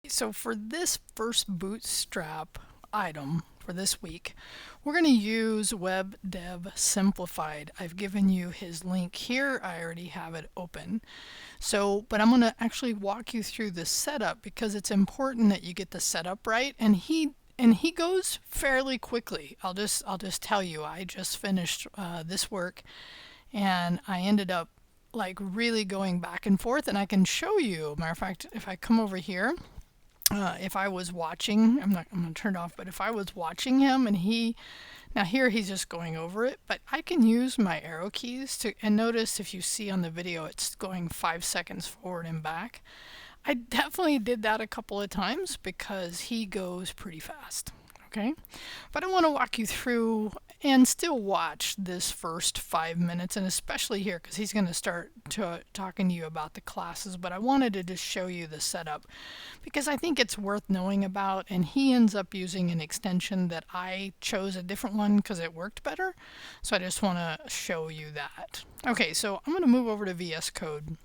So for this first Bootstrap item for this week, we're going to use Web Dev Simplified. I've given you his link here. I already have it open. But I'm going to actually walk you through the setup because it's important that you get the setup right. And he goes fairly quickly. I'll just tell you, I just finished this work, and I ended up like really going back and forth. And I can show you. Matter of fact, if I come over here, if I was watching, I'm going to turn it off, but if I was watching him and now here he's just going over it, but I can use my arrow keys and notice if you see on the video, it's going 5 seconds forward and back. I definitely did that a couple of times because he goes pretty fast. Okay, but I want to walk you through and still watch this first 5 minutes, and especially here because he's going to start talking to you about the classes. But I wanted to just show you the setup because I think it's worth knowing about, and he ends up using an extension that I chose a different one because it worked better. So I just want to show you that. Okay, so I'm going to move over to VS Code.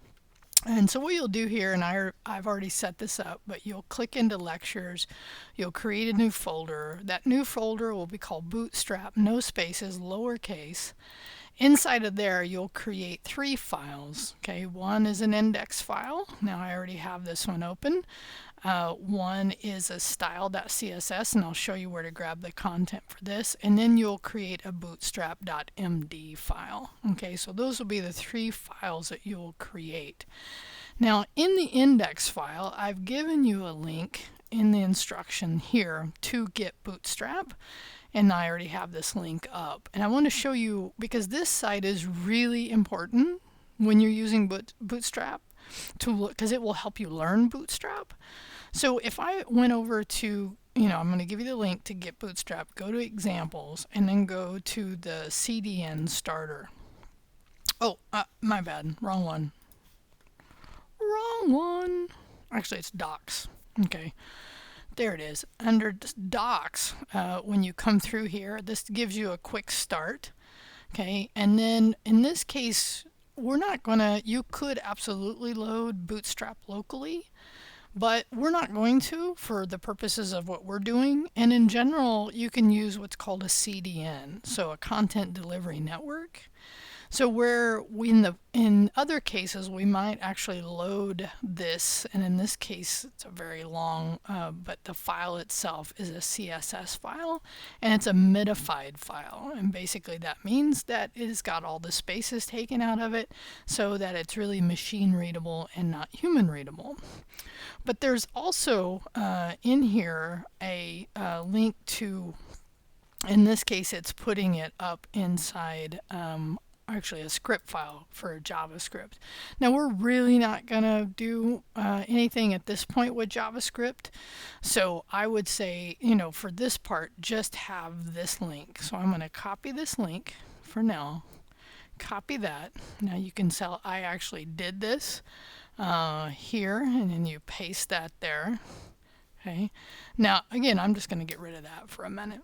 And so what you'll do here, and I've already set this up, but you'll click into lectures, you'll create a new folder. That new folder will be called Bootstrap, no spaces, lowercase. Inside of there, you'll create 3 files. Okay, one is an index file. Now I already have this one open. One is a style.css, and I'll show you where to grab the content for this. And then you'll create a bootstrap.md file. Okay, so those will be the 3 files that you'll create. Now, in the index file, I've given you a link in the instruction here to get Bootstrap. And I already have this link up. And I want to show you, because this site is really important when you're using Bootstrap, because it will help you learn Bootstrap. So if I went over to, I'm going to give you the link to get Bootstrap, go to examples, and then go to the CDN starter. Oh, my bad, wrong one. Wrong one. Actually, it's docs. Okay. There it is. Under docs, when you come through here, this gives you a quick start. Okay, and then in this case, you could absolutely load Bootstrap locally, but we're not going to for the purposes of what we're doing. And in general, you can use what's called a CDN, so a content delivery network. So in other cases, we might actually load this, and in this case, it's a very long, but the file itself is a CSS file, and it's a minified file. And basically that means that it's got all the spaces taken out of it so that it's really machine readable and not human readable. But there's also in here a link to, in this case, it's putting it up inside actually a script file for JavaScript. Now we're really not going to do anything at this point with JavaScript. So I would say, for this part, just have this link. So I'm going to copy this link for now. Copy that. Now you can tell I actually did this here, and then you paste that there. Okay. Now, again, I'm just going to get rid of that for a minute,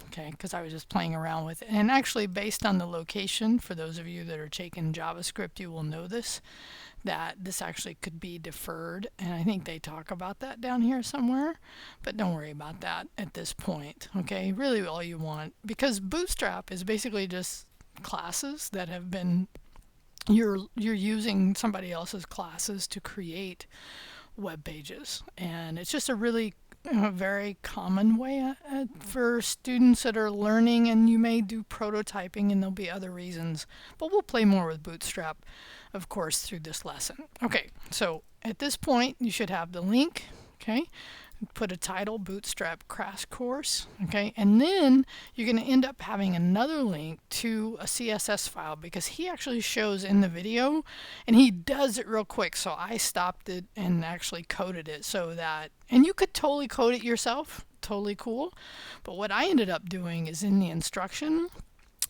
okay, because I was just playing around with it. And actually, based on the location, for those of you that are taking JavaScript, you will know that this actually could be deferred. And I think they talk about that down here somewhere, but don't worry about that at this point, okay? Really all you want, because Bootstrap is basically just classes that have been, you're using somebody else's classes to create web pages, and it's just a really very common way for students that are learning, and you may do prototyping, and there'll be other reasons, but we'll play more with Bootstrap, of course, through this lesson. Okay, so at this point you should have the link. Okay, put a title, Bootstrap Crash Course, okay, and then you're going to end up having another link to a CSS file, because he actually shows in the video, and he does it real quick, so I stopped it and actually coded it so that, and you could totally code it yourself, totally cool, but what I ended up doing is in the instruction,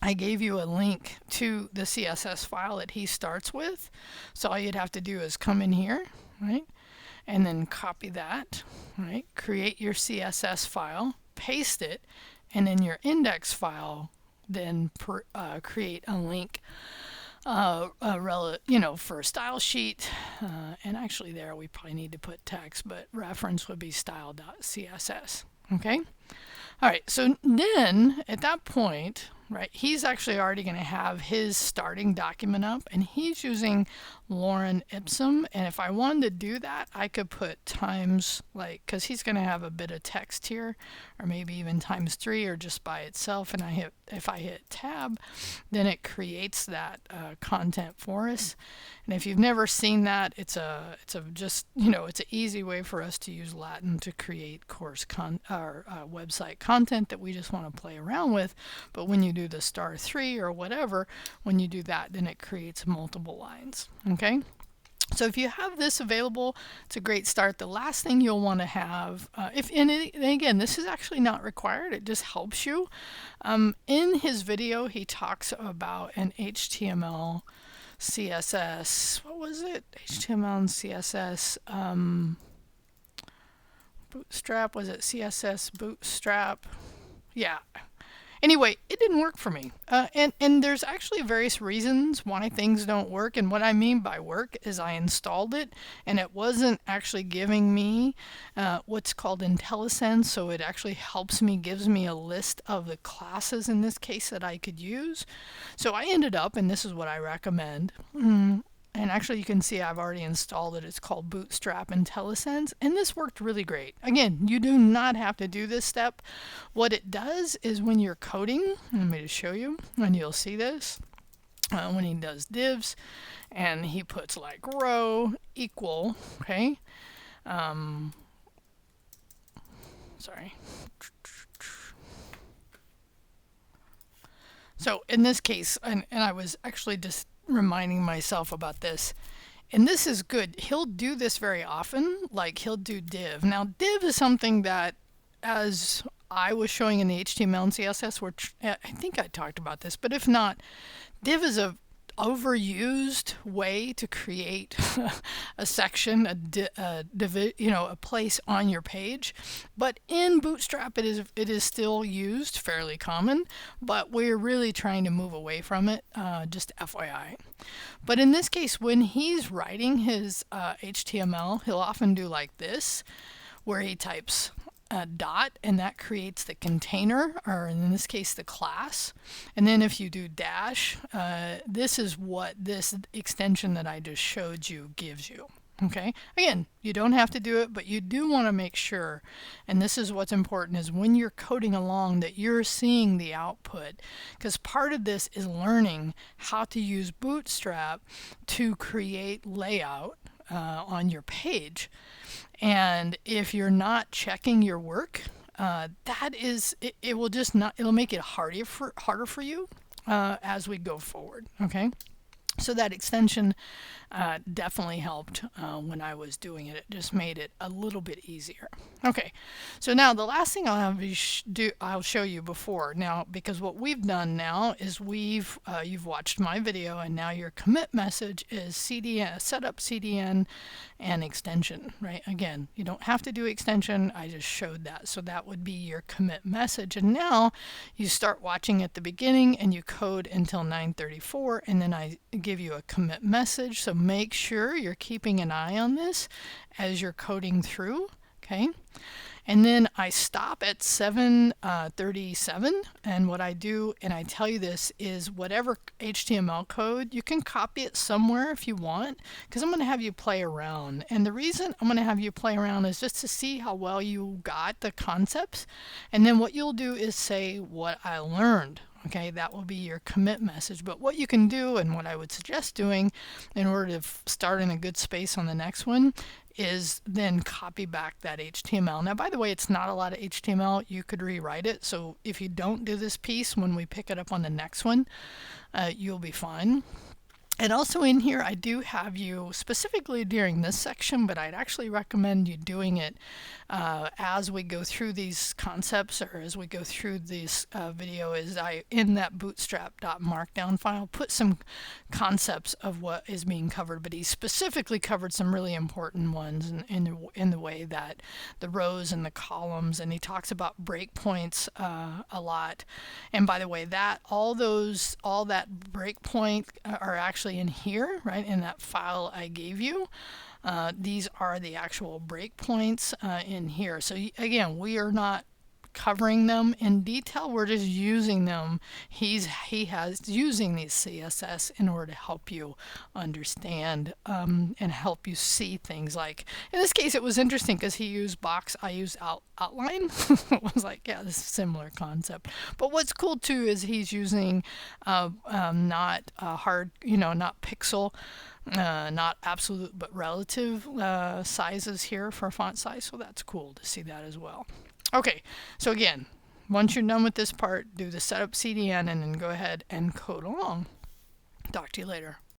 I gave you a link to the CSS file that he starts with, so all you'd have to do is come in here, right? And then copy that, right? Create your CSS file, paste it, and in your index file, then create a link for a style sheet. And actually there we probably need to put text, but reference would be style.css. Okay. All right. So then at that point, right, he's actually already going to have his starting document up, and he's using Lorem Ipsum. And if I wanted to do that, I could put times, like, because he's going to have a bit of text here, or maybe even times 3 or just by itself. And if I hit tab, then it creates that content for us. And if you've never seen that, it's an easy way for us to use Latin to create website content that we just want to play around with. But when you do the *3 or whatever, when you do that, then it creates multiple lines. Okay. So if you have this available, it's a great start. The last thing you'll want to have, and again, this is actually not required. It just helps you. In his video, he talks about an HTML, CSS. What was it? HTML and CSS. Bootstrap. Was it CSS Bootstrap? Yeah. Anyway, it didn't work for me. And there's actually various reasons why things don't work. And what I mean by work is I installed it and it wasn't actually giving me what's called IntelliSense. So it actually gives me a list of the classes in this case that I could use. So I ended up, and this is what I recommend. And actually you can see I've already installed it. It's called Bootstrap IntelliSense, and this worked really great. Again, you do not have to do this step. What it does is when you're coding, let me just show you, and you'll see this, when he does divs, and he puts like row equal, okay? Sorry. So in this case, and I was actually just reminding myself about this, and this is good. He'll do this very often, like he'll do div. Now div is something that, as I was showing in the HTML and CSS, which I think I talked about this, but if not, div is a overused way to create a section, a place on your page. But in Bootstrap, it is still used, fairly common, but we're really trying to move away from it, just FYI. But in this case, when he's writing his HTML, he'll often do like this, where he types a dot, and that creates the container, or in this case the class. And then if you do dash, this is what this extension that I just showed you gives you. Okay, again, you don't have to do it, but you do want to make sure, and this is what's important, is when you're coding along that you're seeing the output, because part of this is learning how to use Bootstrap to create layout on your page. And if you're not checking your work, it will just not, it'll make it harder for you as we go forward. Okay. So that extension definitely helped when I was doing it. It just made it a little bit easier. Okay, so now the last thing I'll show you before now, because what we've done now is you've watched my video, and now your commit message is CDN, setup CDN and extension, right? Again, you don't have to do extension. I just showed that. So that would be your commit message. And now you start watching at the beginning and you code until 9:34, and then I give you a commit message. So make sure you're keeping an eye on this as you're coding through. Okay. And then I stop at 7:37, and what I do, and I tell you this, is whatever HTML code, you can copy it somewhere if you want, because I'm going to have you play around. And the reason I'm going to have you play around is just to see how well you got the concepts. And then what you'll do is say what I learned. Okay, that will be your commit message. But what you can do, and what I would suggest doing in order to start in a good space on the next one, is then copy back that HTML. Now, by the way, it's not a lot of HTML. You could rewrite it. So if you don't do this piece, when we pick it up on the next one, you'll be fine. And also in here, I do have you specifically during this section, but I'd actually recommend you doing it as we go through these concepts, or as we go through this video, is I, in that bootstrap.markdown file, put some concepts of what is being covered, but he specifically covered some really important ones in the way that the rows and the columns, and he talks about breakpoints a lot. And by the way, that all that breakpoint are actually actually in here, right, in that file I gave you. These are the actual breakpoints in here. So again, we are not covering them in detail. We're just using them. He has using these CSS in order to help you understand and help you see things. Like in this case, it was interesting because he used box, I used outline. It was like, yeah, this is a similar concept. But what's cool too is he's using not hard, not pixel. Not absolute but relative sizes here for font size, so that's cool to see that as well. Okay, so again, once you're done with this part, do the setup CDN and then go ahead and code along. Talk to you later.